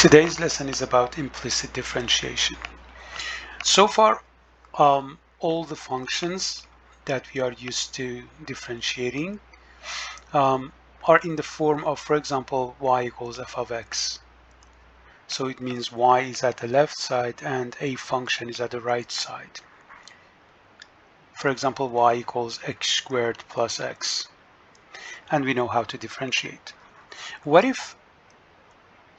Today's lesson is about implicit differentiation. So far, all the functions that we are used to differentiating are in the form of, for example, y equals f of x. So it means y is at the left side and a function is at the right side. For example, y equals x squared plus x. And we know how to differentiate. What if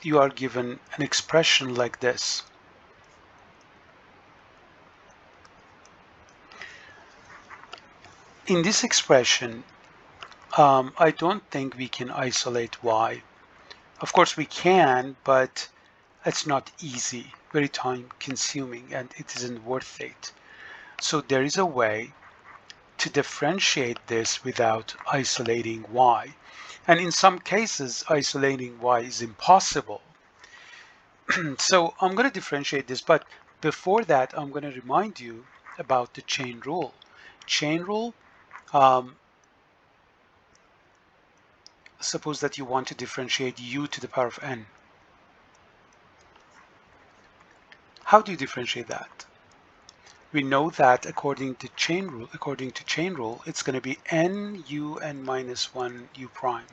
you are given an expression like this? In this expression, I don't think we can isolate y. Of course we can, but it's not easy, very time consuming, and it isn't worth it. So there is a way to differentiate this without isolating y. And in some cases, isolating y is impossible. So I'm going to differentiate this, but before that, I'm going to remind you about the chain rule. Chain rule, suppose that you want to differentiate u to the power of n. How do you differentiate that? We know that according to chain rule, it's going to be n u n minus 1 u prime.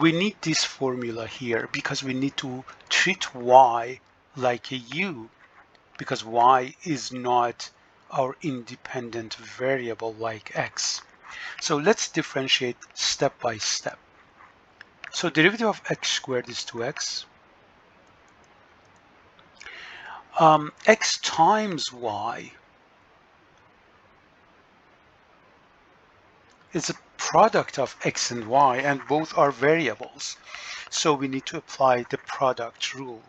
We need this formula here because we need to treat y like a u, because y is not our independent variable like x. So let's differentiate step by step. So derivative of x squared is 2x. X times y is a product of x and y, and both are variables. So we need to apply the product rule.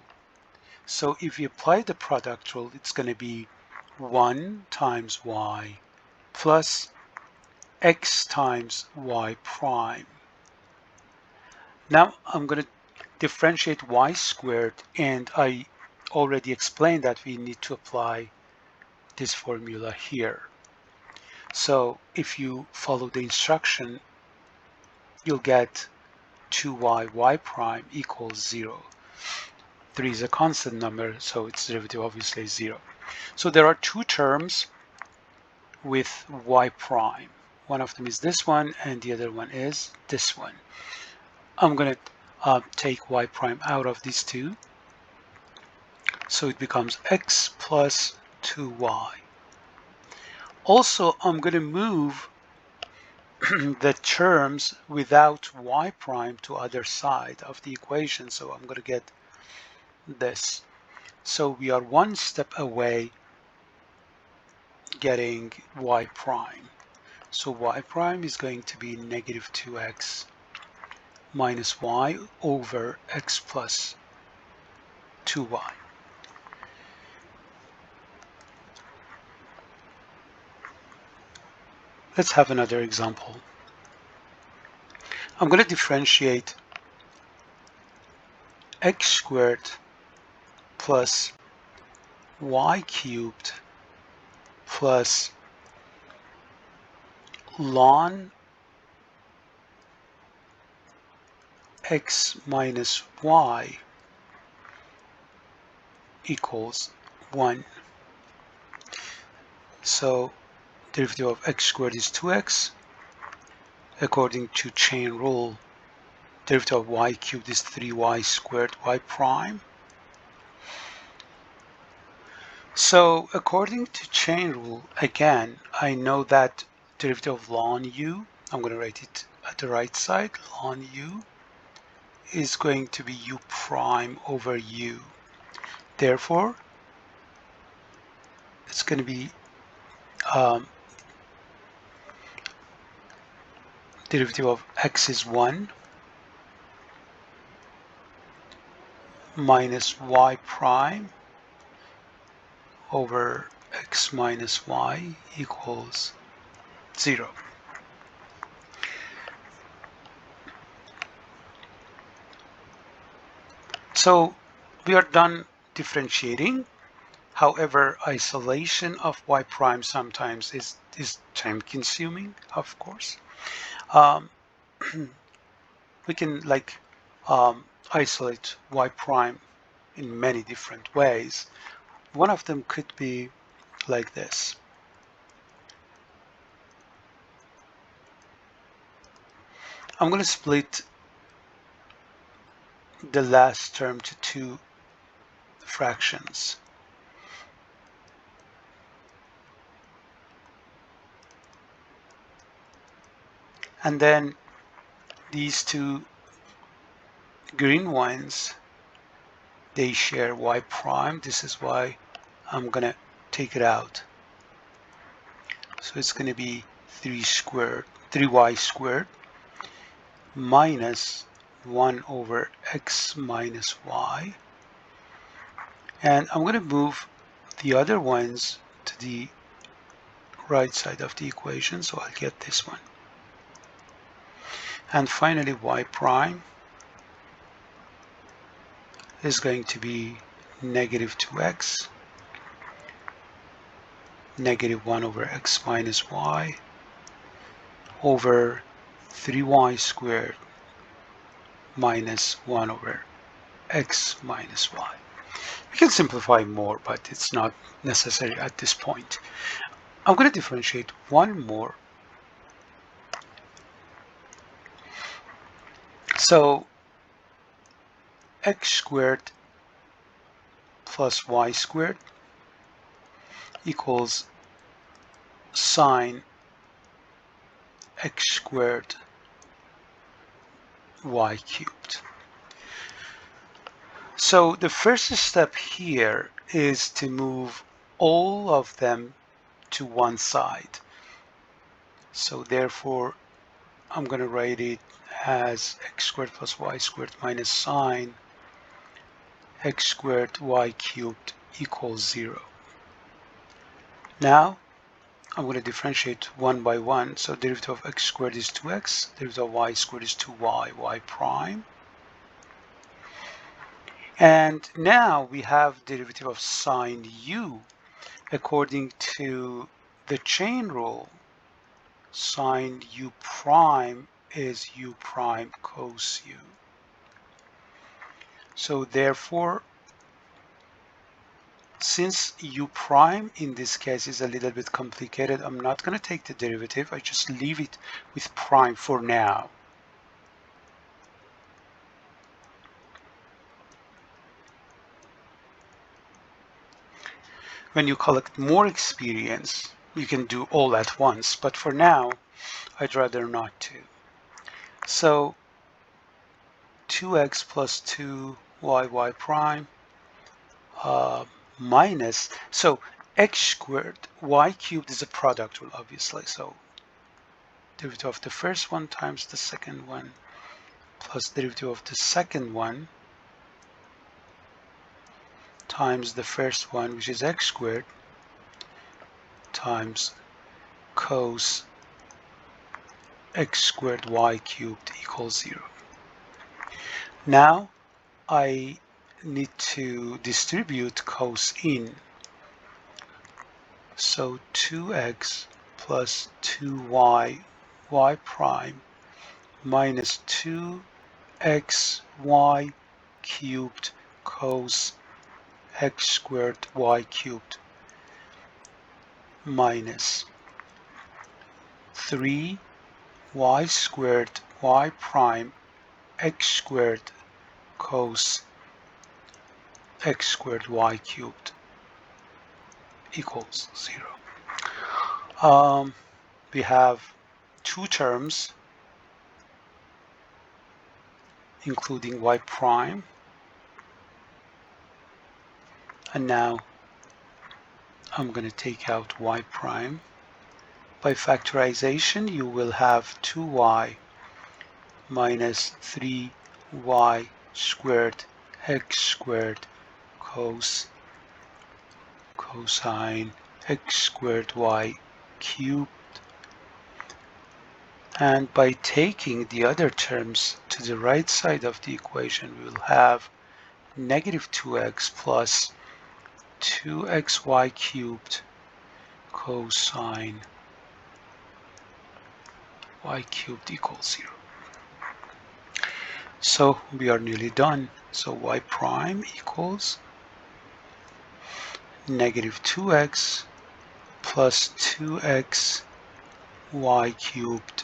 So if you apply the product rule, it's going to be 1 times y plus x times y prime. Now I'm going to differentiate y squared, and I already explained that we need to apply this formula here. So if you follow the instruction, you'll get 2y y prime equals 0. 3 is a constant number, so its derivative obviously is 0. So there are two terms with y prime. One of them is this one, and the other one is this one. I'm going to take y prime out of these two. So it becomes x plus 2y. Also, I'm going to move the terms without y prime to other side of the equation. So I'm going to get this. So we are one step away getting y prime. So y prime is going to be negative 2x minus y over x plus 2y. Let's have another example. I'm going to differentiate x squared plus y cubed plus ln x minus y equals 1. So derivative of x squared is 2x. According to chain rule, derivative of y cubed is 3y squared y prime. So according to chain rule, again, I know that derivative of ln u, I'm going to write it at the right side, ln u is going to be u prime over u. Therefore, it's going to be derivative of x is 1 minus y prime over x minus y equals 0. So we are done differentiating. However, isolation of y prime sometimes is time consuming, of course. We can isolate y prime in many different ways. One of them could be like this. I'm going to split the last term to two fractions. And then these two green ones, they share y prime. This is why I'm going to take it out. So it's going to be 3y squared minus 1 over x minus y. And I'm going to move the other ones to the right side of the equation, so I'll get this one. And finally, y prime is going to be negative 2x, negative 1 over x minus y, over 3y squared minus 1 over x minus y. We can simplify more, but it's not necessary at this point. I'm going to differentiate one more. So x squared plus y squared equals sine x squared y cubed. So the first step here is to move all of them to one side. So therefore, I'm going to write it as x squared plus y squared minus sine x squared y cubed equals 0. Now, I'm going to differentiate one by one. So derivative of x squared is 2x, derivative of y squared is 2y, y prime. And now we have derivative of sine u. According to the chain rule, sine u prime is u prime cos u. So therefore, since u prime in this case is a little bit complicated, I'm not going to take the derivative. I just leave it with prime for now. When you collect more experience, you can do all at once, but for now, I'd rather not to. So 2x plus 2y prime minus, so x squared, y cubed is a product rule, obviously. So derivative of the first one times the second one plus derivative of the second one times the first one, which is x squared, times cos x squared y cubed equals 0. Now I need to distribute cos in. So 2x plus 2y y prime minus 2xy cubed cos x squared y cubed minus 3y squared y prime x squared cos x squared y cubed equals 0. We have two terms including y prime, and now I'm going to take out y prime. By factorization, you will have 2y minus 3y squared x squared cosine x squared y cubed. And by taking the other terms to the right side of the equation, we will have negative 2x plus 2xy cubed cosine y cubed equals 0. So we are nearly done. So y prime equals negative 2x plus 2x y cubed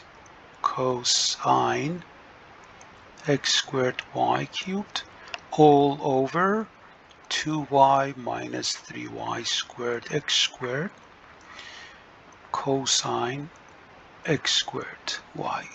cosine x squared y cubed all over 2y minus 3y squared x squared cosine x squared y.